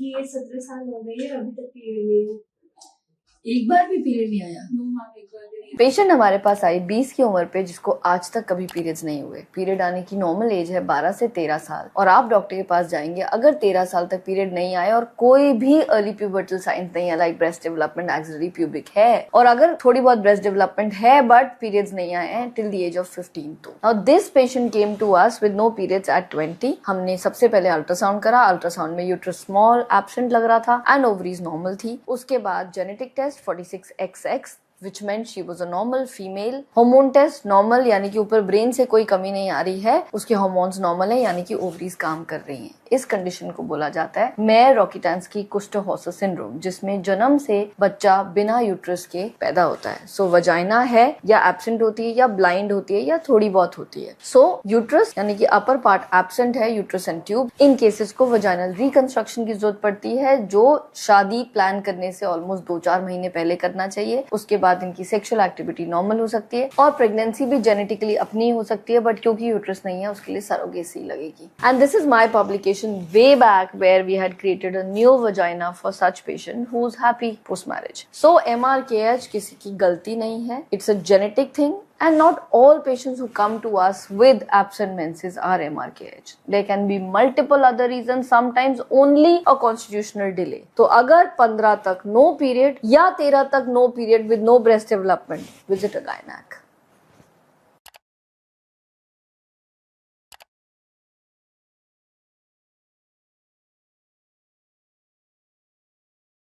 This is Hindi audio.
इनकी एज 17 साल हो गई है, अभी तक पीरियड नहीं है। एक बार भी पीरियड नहीं आया? नो मैम, एक बार भी नहीं। पेशेंट हमारे पास आई 20 की उम्र पे, जिसको आज तक कभी पीरियड्स नहीं हुए। पीरियड आने की नॉर्मल एज है 12 से 13 साल, और आप डॉक्टर के पास जाएंगे, अगर 13 साल तक पीरियड नहीं आए और कोई भी अर्ली प्यूबर्टल साइंस नहीं है, like breast development, axillary pubic है, और अगर थोड़ी बहुत ब्रेस्ट डेवलपमेंट है बट पीरियड्स नहीं आए हैं टिल द एज ऑफ 15 तो। Now this patient came to us with no periods at 20। हमने सबसे पहले अल्ट्रासाउंड करा। अल्ट्रासाउंड में यूट्रस स्मॉल एब्सेंट लग रहा था एंड ओवरीज नॉर्मल थी। उसके बाद genetic test 46XX which meant she was a normal female. Hormone test normal, यानी कि ऊपर ब्रेन से कोई कमी नहीं आ रही है, उसके हार्मोन्स नॉर्मल है, यानी कि ओवरीज काम कर रही हैं। इस कंडीशन को बोला जाता है मेयर रॉकीटांस्की कुष्ठ-हॉसर सिंड्रोम, जिसमें जन्म से बच्चा बिना यूट्रस के पैदा होता है। सो वजाइना है या एब्सेंट होती है या ब्लाइंड होती है या थोड़ी बहुत होती है। सो यूट्रस यानी कि अपर पार्ट एब्सेंट है, uterus and tube. In cases को वजाइनल रिकंस्ट्रक्शन की जरूरत पड़ती है, जो शादी प्लान करने से ऑलमोस्ट 2-4 महीने पहले करना चाहिए। उसके बाद इनकी सेक्सुअल एक्टिविटी नॉर्मल हो सकती है, और प्रेगनेंसी भी जेनेटिकली अपनी हो सकती है, बट क्योंकि यूट्रस नहीं है उसके लिए सरोगेसी लगेगी। And this is my publication way back where we had created a new vagina for such patient who's happy post marriage. So MRKH किसी की गलती नहीं है, it's a genetic thing. And not all patients who come to us with absent menses are MRKH. There can be multiple other reasons, sometimes only a constitutional delay. तो अगर 15 तक no period या 13 तक no period with no breast development, visit a gynec.